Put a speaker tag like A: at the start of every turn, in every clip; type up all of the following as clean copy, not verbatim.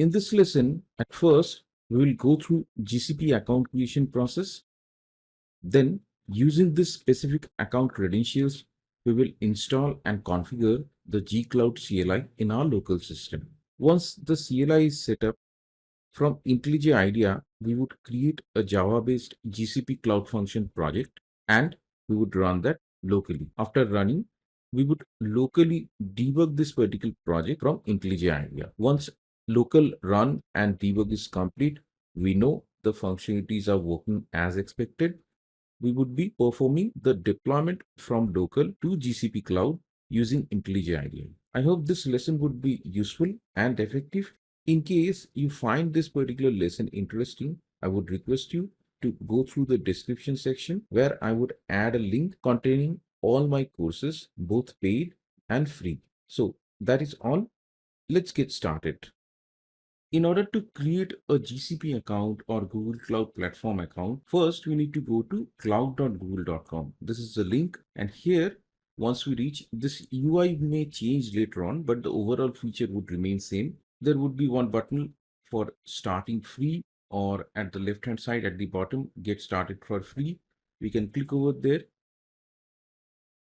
A: In this lesson, at first, we will go through GCP account creation process. Then, using this specific account credentials, we will install and configure the GCloud CLI in our local system. Once the CLI is set up, from IntelliJ IDEA, we would create a Java-based GCP Cloud Function project and we would run that locally. After running, we would locally debug this particular project from IntelliJ IDEA. Once local run and debug is complete, we know the functionalities are working as expected. We would be performing the deployment from local to GCP Cloud using IntelliJ IDEA. I hope this lesson would be useful and effective. In case you find this particular lesson interesting, I would request you to go through the description section where I would add a link containing all my courses, both paid and free. So that is all. Let's get started. In order to create a GCP account or Google Cloud Platform account, first we need to go to cloud.google.com. This is the link, and here once we reach this, UI may change later on, but the overall feature would remain same. There would be one button for starting free, or at the left hand side at the bottom, get started for free. We can click over there.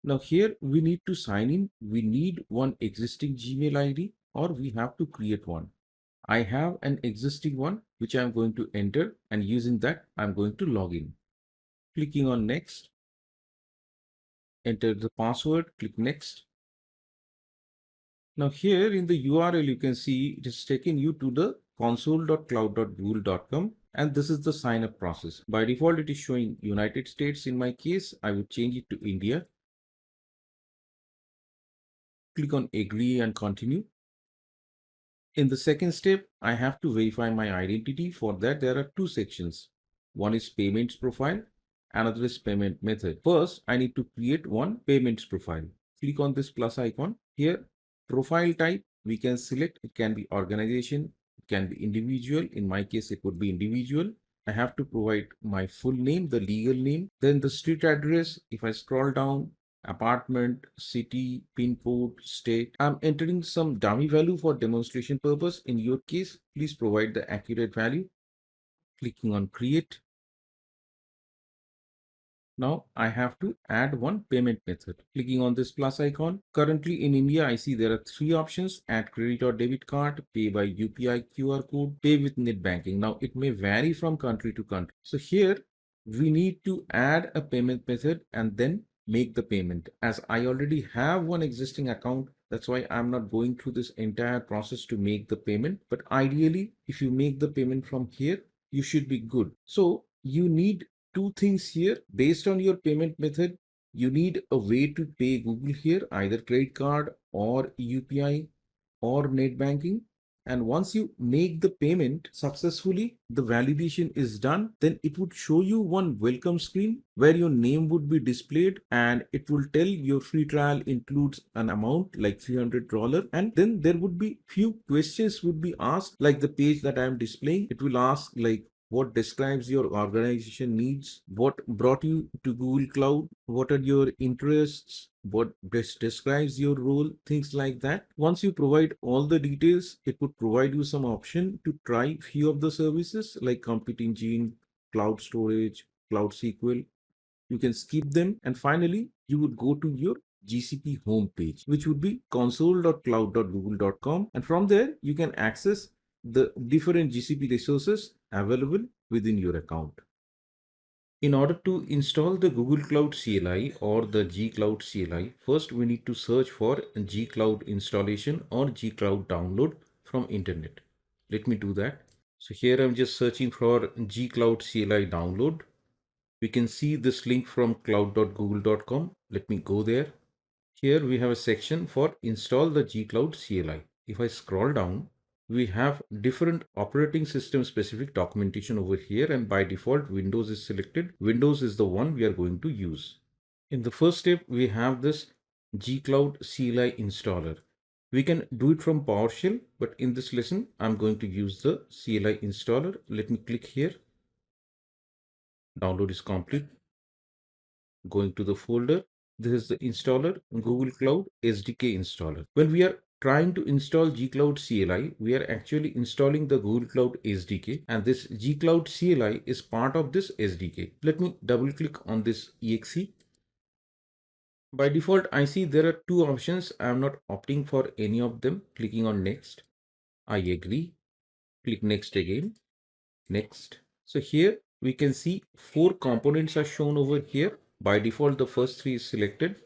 A: Now here we need to sign in. We need one existing Gmail ID or we have to create one. I have an existing one which I'm going to enter, and using that I'm going to log in. Clicking on next, enter the password, click next. Now here in the URL you can see it is taking you to the console.cloud.google.com, and this is the sign up process. By default it is showing United States. In my case I would change it to India. Click on agree and continue. In the second step, I have to verify my identity. For that, there are two sections. One is payments profile, another is payment method. First, I need to create one payments profile. Click on this plus icon. Here, profile type, we can select. It can be organization, it can be individual. In my case, it would be individual. I have to provide my full name, the legal name, then the street address. If I scroll down, apartment, city, pin code, state. I'm entering some dummy value for demonstration purpose. In your case, please provide the accurate value. Clicking on create. Now I have to add one payment method. Clicking on this plus icon. Currently in India, I see there are three options: add credit or debit card, pay by UPI QR code, pay with net banking. Now it may vary from country to country. So here we need to add a payment method and then make the payment. As I already have one existing account, that's why I'm not going through this entire process to make the payment. But ideally, if you make the payment from here, you should be good. So you need two things here. Based on your payment method, you need a way to pay Google here, either credit card or UPI or net banking. And once you make the payment successfully, the validation is done, then it would show you one welcome screen where your name would be displayed, and it will tell your free trial includes an amount like $300. And then there would be few questions would be asked, like the page that I am displaying. It will ask like, what describes your organization needs, what brought you to Google Cloud, what are your interests, what best describes your role, things like that. Once you provide all the details, it would provide you some option to try few of the services like Compute Engine, Cloud Storage, Cloud SQL. You can skip them, and finally you would go to your GCP homepage, which would be console.cloud.google.com, and from there you can access the different GCP resources available within your account. In order to install the Google Cloud CLI or the GCloud CLI, first we need to search for GCloud installation or GCloud download from internet. Let me do that. So here I'm just searching for GCloud CLI download. We can see this link from cloud.google.com. Let me go there. Here we have a section for install the GCloud CLI. If I scroll down, we have different operating system specific documentation over here, and by default Windows is selected. Windows is the one we are going to use. In the first step, we have this GCloud CLI installer. We can do it from PowerShell, but in this lesson I'm going to use the CLI installer. Let me click here. Download is complete. Going to the folder, this is the installer, Google Cloud SDK installer. When we are trying to install GCloud CLI, we are actually installing the Google Cloud SDK, and this GCloud CLI is part of this SDK. Let me double click on this exe. By default, I see there are two options. I am not opting for any of them. Clicking on next, I agree. Click next again, next. So here we can see four components are shown over here. By default, the first three is selected.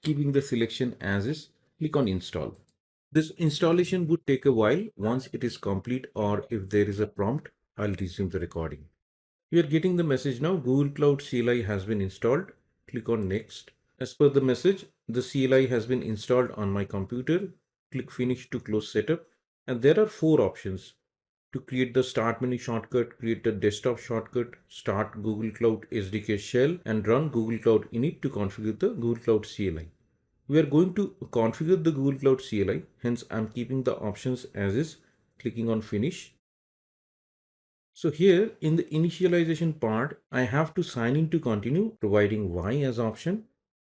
A: Keeping the selection as is, click on install. This installation would take a while. Once it is complete or if there is a prompt, I'll resume the recording. You are getting the message now. Google Cloud CLI has been installed. Click on next. As per the message, the CLI has been installed on my computer. Click finish to close setup. And there are four options. To create the start menu shortcut, create the desktop shortcut, start Google Cloud SDK shell, and run Google Cloud init to configure the Google Cloud CLI. We are going to configure the Google Cloud CLI, hence I'm keeping the options as is, clicking on finish. So here in the initialization part, I have to sign in to continue, providing Y as option.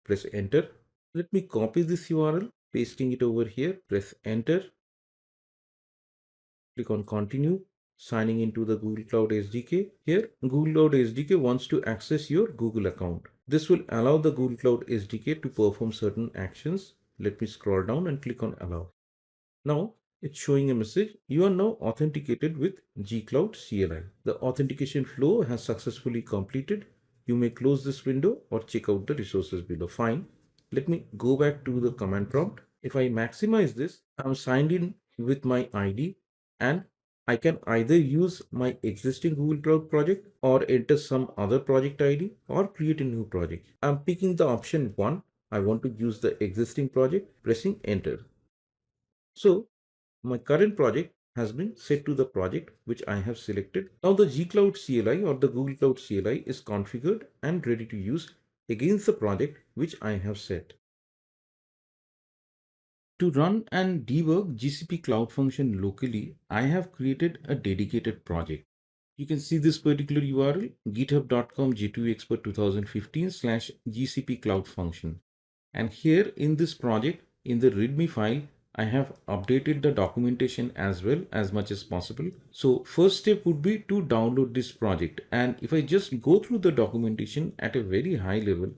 A: Press enter. Let me copy this URL, pasting it over here, press enter. Click on continue, signing into the Google Cloud SDK. Here, Google Cloud SDK wants to access your Google account. This will allow the Google Cloud SDK to perform certain actions. Let me scroll down and click on allow. Now it's showing a message. You are now authenticated with GCloud CLI. The authentication flow has successfully completed. You may close this window or check out the resources below. Fine. Let me go back to the command prompt. If I maximize this, I'm signed in with my ID and I can either use my existing Google Cloud project or enter some other project ID or create a new project. I'm picking the option 1. I want to use the existing project, pressing enter. So my current project has been set to the project which I have selected. Now the GCloud CLI or the Google Cloud CLI is configured and ready to use against the project which I have set. To run and debug GCP Cloud Function locally, I have created a dedicated project. You can see this particular URL, github.com J2expert 2015/GCP Cloud Function. And here in this project, in the README file, I have updated the documentation as well as much as possible. So first step would be to download this project. And if I just go through the documentation at a very high level,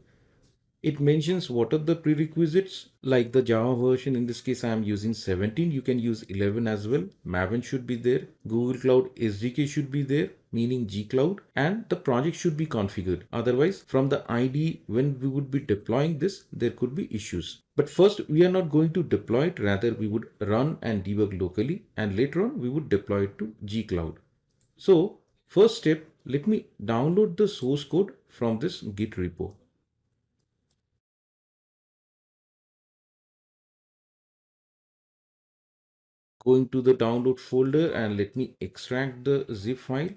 A: it mentions what are the prerequisites, like the Java version. In this case, I am using 17. You can use 11 as well. Maven should be there. Google Cloud SDK should be there, meaning GCloud, and the project should be configured. Otherwise, from the IDE, when we would be deploying this, there could be issues. But first, we are not going to deploy it. Rather, we would run and debug locally, and later on, we would deploy it to GCloud. So, first step, let me download the source code from this Git repo. Going to the download folder and let me extract the zip file.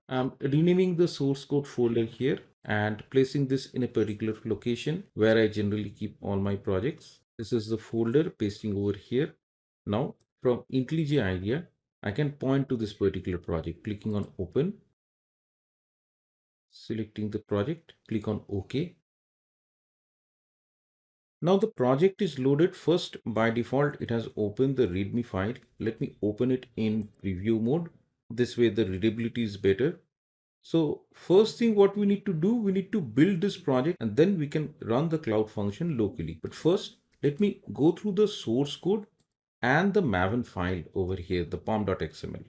A: I'm renaming the source code folder here and placing this in a particular location where I generally keep all my projects. This is the folder, pasting over here. Now from IntelliJ IDEA, I can point to this particular project, clicking on open, selecting the project, click on OK. Now the project is loaded. First, by default, it has opened the README file. Let me open it in preview mode. This way the readability is better. So first thing what we need to do, we need to build this project and then we can run the cloud function locally. But first, let me go through the source code and the Maven file over here, the pom.xml.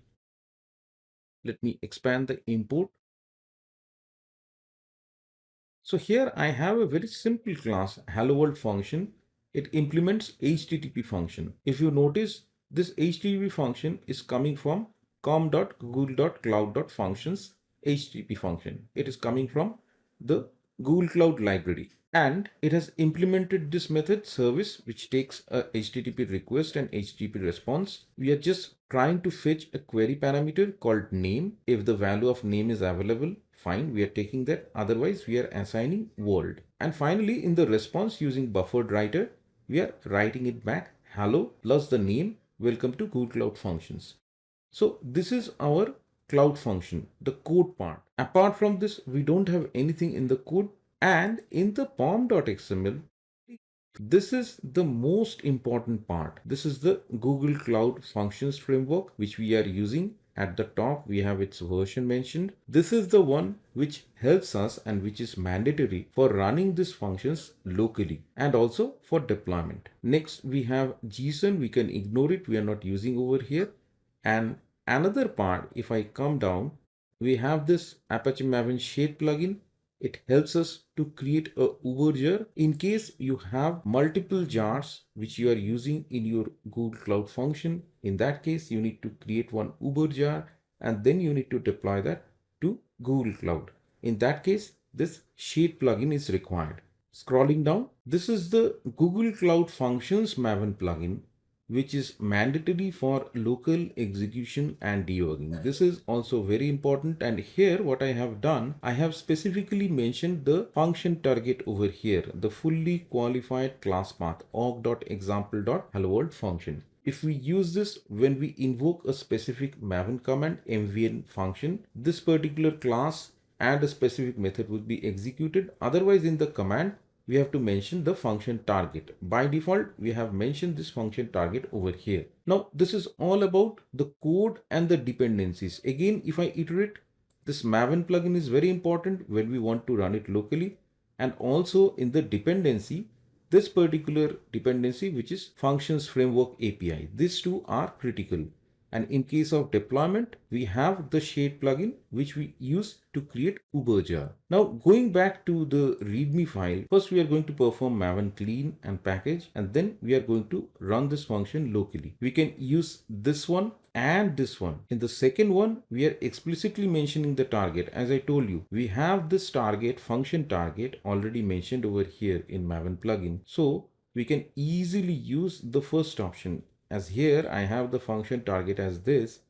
A: Let me expand the import. So here I have a very simple class, hello world function. It implements HTTP function. If you notice, this HTTP function is coming from com.google.cloud.functions HTTP function. It is coming from the Google Cloud library. And it has implemented this method service, which takes a HTTP request and HTTP response. We are just trying to fetch a query parameter called name. If the value of name is available, fine, we are taking that. Otherwise, we are assigning world. And finally, in the response using buffered writer, we are writing it back hello plus the name, welcome to Google Cloud Functions. So this is our cloud function, the code part. Apart from this, we don't have anything in the code. And in the pom.xml, this is the most important part. This is the Google Cloud Functions framework, which we are using. At the top, we have its version mentioned. This is the one which helps us and which is mandatory for running these functions locally and also for deployment. Next, we have JSON. We can ignore it. We are not using over here. And another part, if I come down, we have this Apache Maven Shade plugin. It helps us to create a Uber jar in case you have multiple jars which you are using in your Google Cloud function. In that case, you need to create one Uber jar and then you need to deploy that to Google Cloud. In that case, this Shade plugin is required. Scrolling down, this is the Google Cloud Functions Maven plugin, which is mandatory for local execution and debugging. This is also very important, and here what I have done, I have specifically mentioned the function target over here, the fully qualified class path org.example.helloworld function. If we use this when we invoke a specific Maven command mvn function, this particular class and a specific method will be executed. Otherwise, in the command, we have to mention the function target. By default, we have mentioned this function target over here. Now, this is all about the code and the dependencies. Again, if I iterate, this Maven plugin is very important when we want to run it locally. And also in the dependency, this particular dependency, which is functions framework API. These two are critical. And in case of deployment, we have the Shade plugin, which we use to create Uber jar. Now, going back to the README file, first we are going to perform Maven clean and package, and then we are going to run this function locally. We can use this one and this one. In the second one, we are explicitly mentioning the target. As I told you, we have this target, function target, already mentioned over here in Maven plugin. So we can easily use the first option. As here I have the function target as this.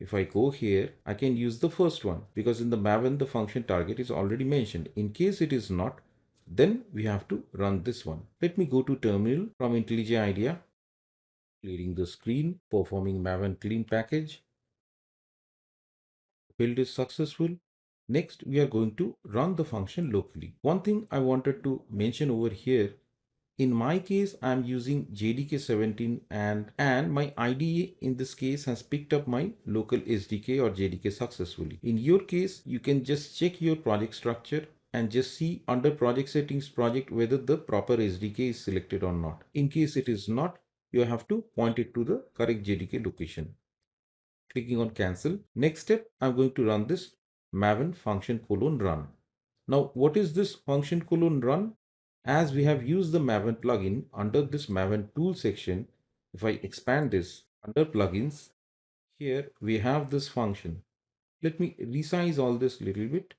A: If I go here, I can use the first one because in the Maven the function target is already mentioned. In case it is not, then we have to run this one. Let me go to terminal from IntelliJ IDEA, clearing the screen, performing Maven clean package. Build is successful. Next, we are going to run the function locally. One thing I wanted to mention over here, in my case, I'm using JDK 17 and my IDE in this case has picked up my local SDK or JDK successfully. In your case, you can just check your project structure and just see under project settings project whether the proper SDK is selected or not. In case it is not, you have to point it to the correct JDK location. Clicking on cancel. Next step, I'm going to run this Maven function colon run. Now, what is this function colon run? As we have used the Maven plugin under this Maven tool section, if I expand this under plugins, here we have this function. Let me resize all this a little bit.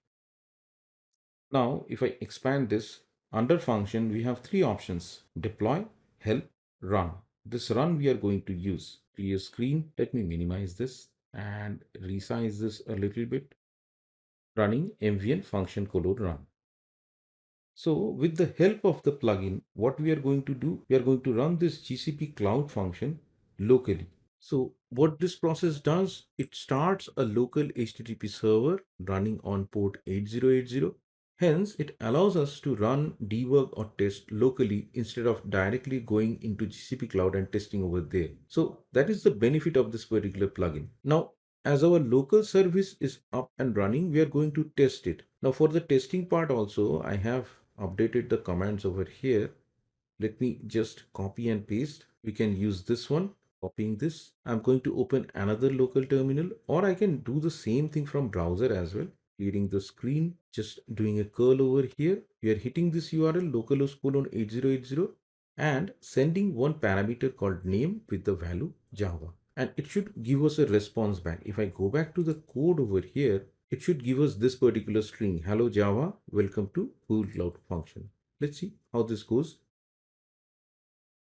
A: Now, if I expand this under function, we have three options: deploy, help, run. This run we are going to use. Clear screen. Let me minimize this and resize this a little bit. Running mvn function colon run. So with the help of the plugin, what we are going to do, we are going to run this GCP Cloud function locally. So what this process does, it starts a local HTTP server running on port 8080. Hence, it allows us to run, debug or test locally instead of directly going into GCP Cloud and testing over there. So that is the benefit of this particular plugin. Now, as our local service is up and running, we are going to test it. Now for the testing part also, I have updated the commands over here. Let me just copy and paste. We can use this one, copying this. I'm going to open another local terminal, or I can do the same thing from browser as well. Clearing the screen, just doing a curl over here. We are hitting this URL localhost colon 8080 and sending one parameter called name with the value Java. And it should give us a response back. If I go back to the code over here, it should give us this particular string: hello Java, welcome to Google Cloud Function. Let's see how this goes.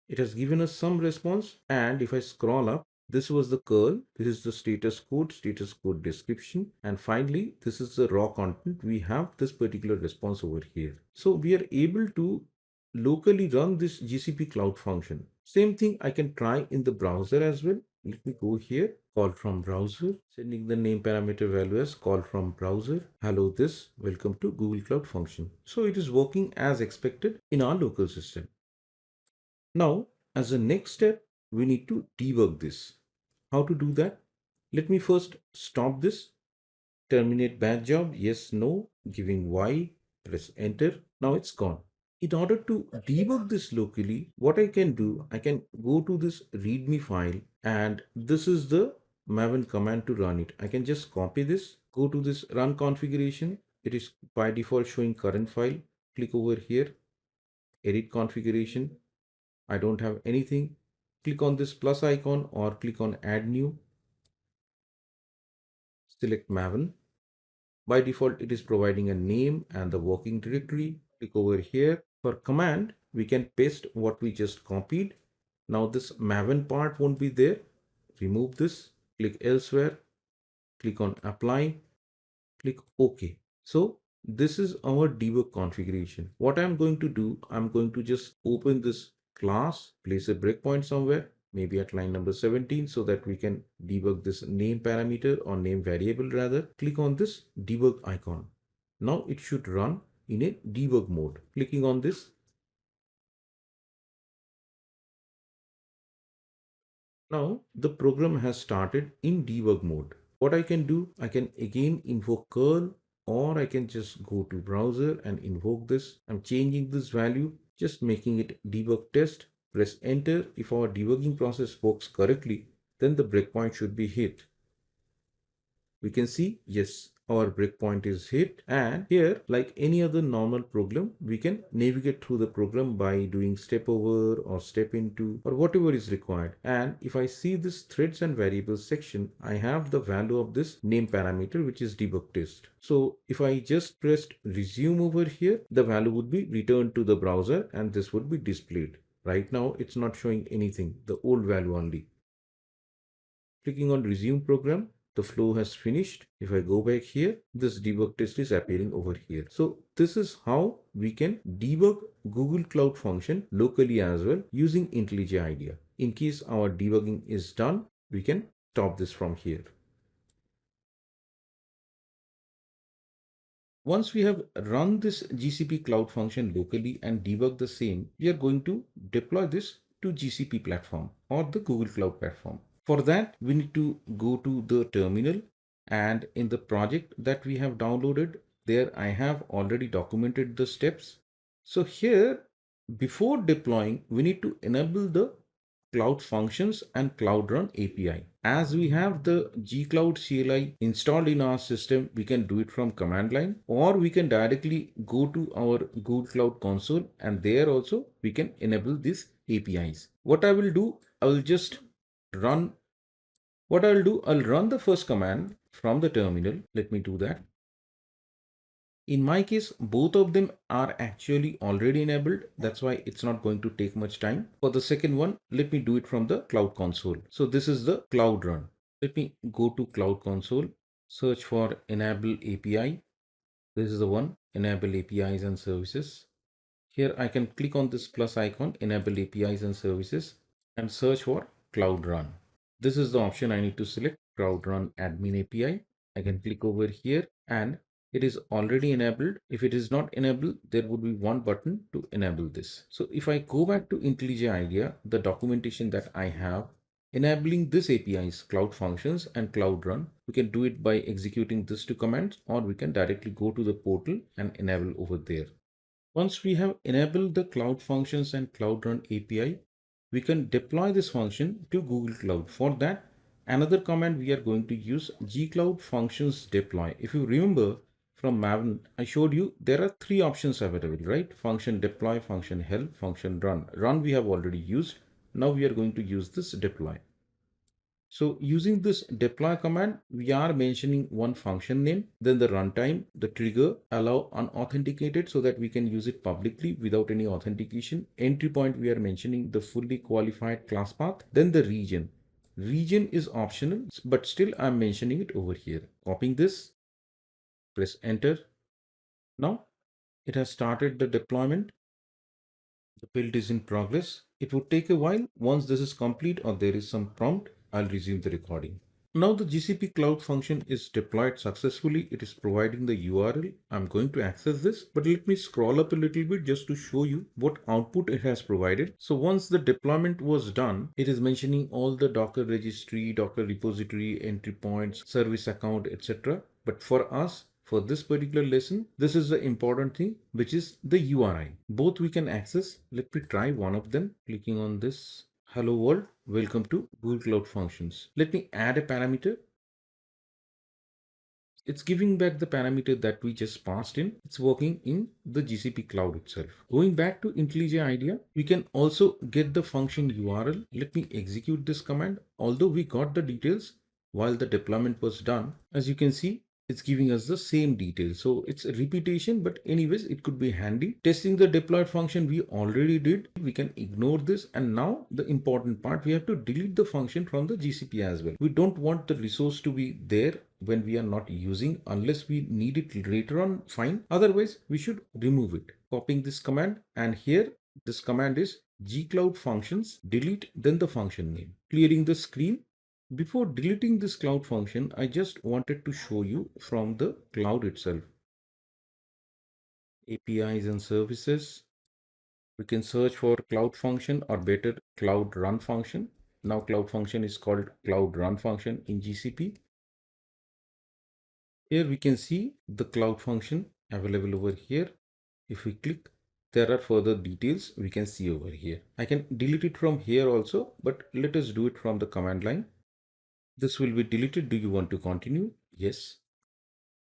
A: It has given us some response, and if I scroll up, this was the curl, this is the status code description, and finally this is the raw content. We have this particular response over here. So we are able to locally run this GCP Cloud function. Same thing I can try in the browser as well. Let me go here, call from browser, sending the name parameter value as call from browser. Hello this, welcome to Google Cloud Function. So it is working as expected in our local system. Now, as a next step, we need to debug this. How to do that? Let me first stop this. Terminate batch job, yes, no, giving Y, press enter. Now it's gone. In order to debug this locally, what I can do, I can go to this readme file, and this is the maven command to run it. I can just copy this, go to this run configuration. It is by default showing current file. Click over here, edit configuration. I don't have anything. Click on this plus icon or click on add new. Select maven. By default, it is providing a name and the working directory. Click over here. For command, we can paste what we just copied. Now this maven part won't be there. Remove this. Click elsewhere. Click on apply. Click OK. So this is our debug configuration. What I'm going to do, I'm going to just open this class, place a breakpoint somewhere, maybe at line number 17, so that we can debug this name parameter or name variable rather. Click on this debug icon. Now it should run in a debug mode. Clicking on this, now the program has started in debug mode. What I can do, I can again invoke curl, or I can just go to browser and invoke this. I'm changing this value, just making it debug test. Press enter. If our debugging process works correctly, then the breakpoint should be hit. We can see, yes, our breakpoint is hit, and here, like any other normal program, we can navigate through the program by doing step over or step into or whatever is required. And if I see this threads and variables section, I have the value of this name parameter, which is debug test. So if I just pressed resume over here, the value would be returned to the browser and this would be displayed. Right now it's not showing anything, the old value only. Clicking on resume program, the flow has finished. If I go back here, this debug test is appearing over here. So this is how we can debug Google Cloud Function locally as well using IntelliJ IDEA. In case our debugging is done, we can stop this from here. Once we have run this GCP Cloud Function locally and debug the same, we are going to deploy this to GCP platform or the Google Cloud platform. For that, we need to go to the terminal, and in the project that we have downloaded, there I have already documented the steps. So here, before deploying, we need to enable the Cloud Functions and Cloud Run API. As we have the GCloud CLI installed in our system, we can do it from command line, or we can directly go to our Google Cloud console, and there also we can enable these APIs. What I will do, I will just run I'll run the first command from the terminal. Let me do that. In my case, both of them are actually already enabled. That's why it's not going to take much time. For the second one, let me do it from the Cloud Console. So this is the Cloud Run. Let me go to Cloud Console, search for Enable API. This is the one, Enable APIs and Services. Here I can click on this plus icon, Enable APIs and Services, and search for Cloud Run. This is the option I need to select, Cloud Run Admin API. I can click over here and it is already enabled. If it is not enabled, there would be one button to enable this. So if I go back to IntelliJ IDEA, the documentation that I have, enabling this APIs, Cloud Functions and Cloud Run, we can do it by executing these two commands, or we can directly go to the portal and enable over there. Once we have enabled the Cloud Functions and Cloud Run API, we can deploy this function to Google Cloud. For that, another command we are going to use, GCloud Functions deploy. If you remember from Maven, I showed you there are three options available, right? Function deploy, function help, function run. Run we have already used. Now we are going to use this deploy. So using this deploy command, we are mentioning one function name, then the runtime, the trigger, allow unauthenticated so that we can use it publicly without any authentication. Entry point, we are mentioning the fully qualified class path, then the region. Region is optional, but still I'm mentioning it over here. Copying this, press enter. Now it has started the deployment. The build is in progress. It would take a while. Once this is complete or there is some prompt, I'll resume the recording. Now the GCP Cloud function is deployed successfully. It is providing the URL. I'm going to access this, but let me scroll up a little bit just to show you what output it has provided. So once the deployment was done, it is mentioning all the Docker registry, Docker repository, entry points, service account, etc. But for us, for this particular lesson, this is the important thing, which is the URI. Both we can access. Let me try one of them, clicking on this. Hello world, welcome to Google Cloud Functions. Let me add a parameter. It's giving back the parameter that we just passed in. It's working in the GCP cloud itself. Going back to IntelliJ IDEA, we can also get the function URL. Let me execute this command. Although we got the details while the deployment was done, as you can see, it's giving us the same details. So it's a repetition, but anyways, it could be handy. Testing the deployed function we already did. We can ignore this. And now the important part, we have to delete the function from the GCP as well. We don't want the resource to be there when we are not using unless we need it later on, fine. Otherwise, we should remove it. Copying this command, and here this command is GCloud Functions, delete, then the function name. Clearing the screen. Before deleting this cloud function, I just wanted to show you from the cloud itself. APIs and services. We can search for cloud function, or better, cloud run function. Now cloud function is called cloud run function in GCP. Here we can see the cloud function available over here. If we click, there are further details we can see over here. I can delete it from here also, but let us do it from the command line. This will be deleted. Do you want to continue? Yes.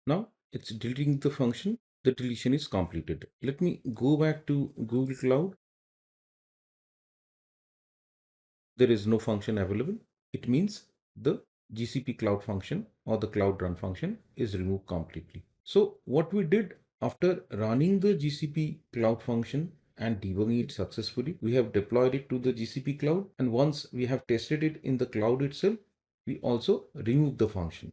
A: Now it's deleting the function. The deletion is completed. Let me go back to Google Cloud. There is no function available. It means the GCP cloud function or the cloud run function is removed completely. So what we did after running the GCP cloud function and debugging it successfully, we have deployed it to the GCP cloud. And once we have tested it in the cloud itself, we also removed the function.